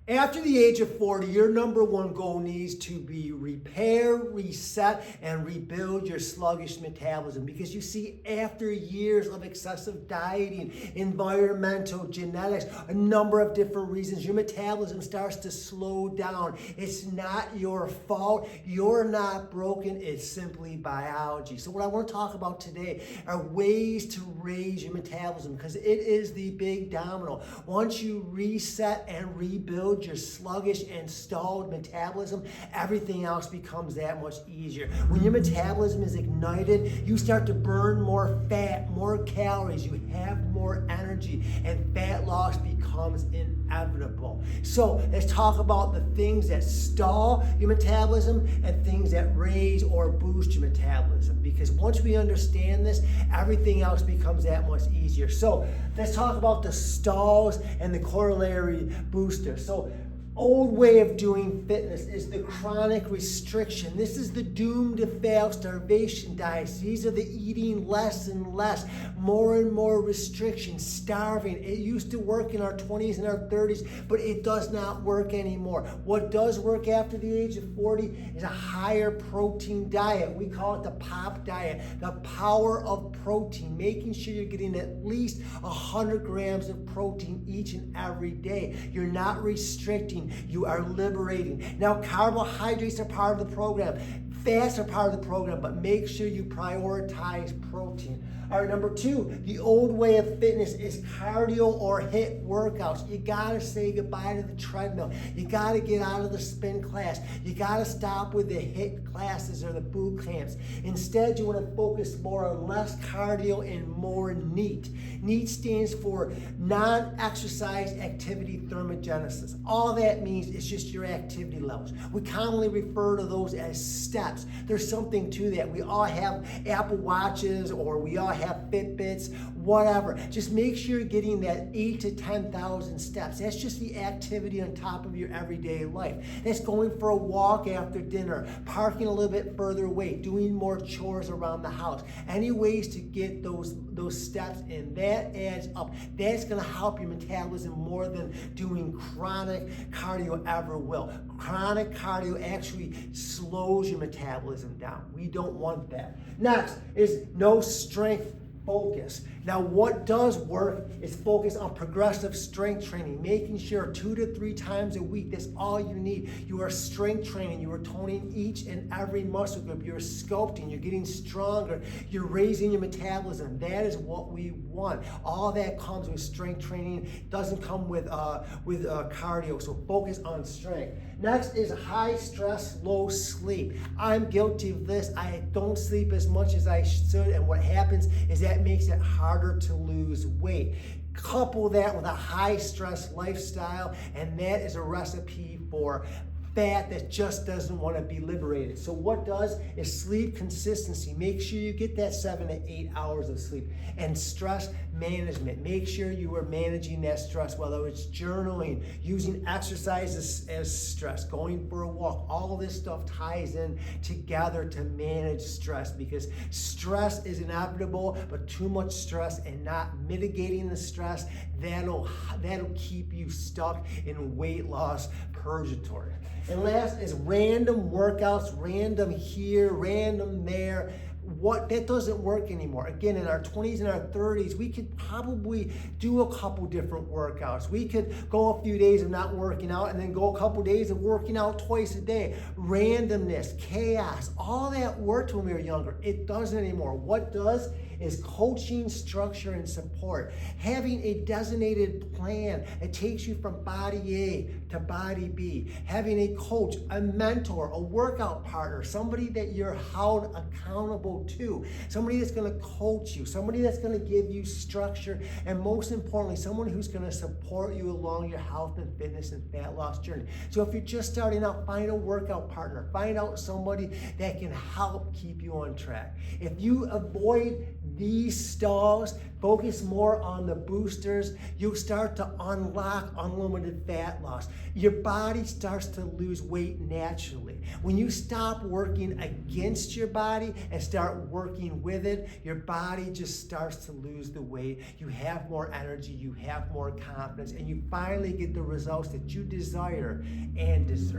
After the age of 40, your number one goal needs to be repair, reset, and rebuild your sluggish metabolism. Because you see, after years of excessive dieting, environmental, genetics, a number of different reasons, your metabolism starts to slow down. It's not your fault. You're not broken. It's simply biology. So what I want to talk about today are ways to raise your metabolism, because it is the big domino. Once you reset and rebuild your sluggish and stalled metabolism, everything else becomes that much easier. When your metabolism is ignited, you start to burn more fat, more calories, you have more energy, and fat loss becomes inevitable. So let's talk about the things that stall your metabolism and things that raise or boost your metabolism. Because once we understand this, everything else becomes that much easier. So let's talk about the stalls and the corollary boosters. So old way of doing fitness is the chronic restriction. This is the doomed to fail starvation diets. These are the eating less and less, more and more restriction, starving. It used to work in our 20s and our 30s, but it does not work anymore. What does work after the age of 40 is a higher protein diet. We call it the POP diet, the power of protein, making sure you're getting at least 100 grams of protein each and every day. You're not restricting. You are liberating. Now, carbohydrates are part of the program. Fats are part of the program, but make sure you prioritize protein. All right, number two, the old way of fitness is cardio or HIIT workouts. You gotta say goodbye to the treadmill. You gotta get out of the spin class. You gotta stop with the HIIT classes or the boot camps. Instead, you wanna focus more on less cardio and more NEAT. NEAT stands for non-exercise activity thermogenesis. All that means is just your activity levels. We commonly refer to those as steps. There's something to that. We all have Apple Watches, or we all have Fitbits, whatever. Just make sure you're getting that 8 to 10,000 steps. That's just the activity on top of your everyday life. That's going for a walk after dinner, parking a little bit further away, doing more chores around the house. Any ways to get those steps in, that adds up. That's going to help your metabolism more than doing chronic cardio ever will. Chronic cardio actually slows your metabolism down. We don't want that. Next is no strength focus. Now, what does work is focus on progressive strength training, making sure 2 to 3 times a week, that's all you need. You are strength training, you are toning each and every muscle group, you're sculpting, you're getting stronger, you're raising your metabolism. That is what we want. All that comes with strength training. It doesn't come with cardio, so focus on strength. Next is high stress, low sleep. I'm guilty of this. I don't sleep as much as I should, and what happens is that makes it harder to lose weight. Couple that with a high stress lifestyle, and that is a recipe for fat that just doesn't want to be liberated. So what does is sleep consistency. Make sure you get that 7 to 8 hours of sleep. And stress management. Make sure you are managing that stress, whether it's journaling, using exercise as stress, going for a walk. All this stuff ties in together to manage stress, because stress is inevitable, but too much stress and not mitigating the stress, that'll keep you stuck in weight loss purgatory. And last is random workouts, random here, random there. That doesn't work anymore. Again, in our 20s and our 30s, we could probably do a couple different workouts. We could go a few days of not working out and then go a couple days of working out twice a day. Randomness, chaos, all that worked when we were younger. It doesn't anymore. What does is coaching, structure, and support. Having a designated plan that takes you from body A to body B. Having a coach, a mentor, a workout partner, somebody that you're held accountable to. Somebody that's going to coach you. Somebody that's going to give you structure. And most importantly, someone who's going to support you along your health and fitness and fat loss journey. So if you're just starting out, find a workout partner. Find out somebody that can help keep you on track. If you avoid these stalls, focus more on the boosters, you'll start to unlock unlimited fat loss. Your body starts to lose weight naturally. When you stop working against your body and start working with it, your body just starts to lose the weight. You have more energy, you have more confidence, and you finally get the results that you desire and deserve.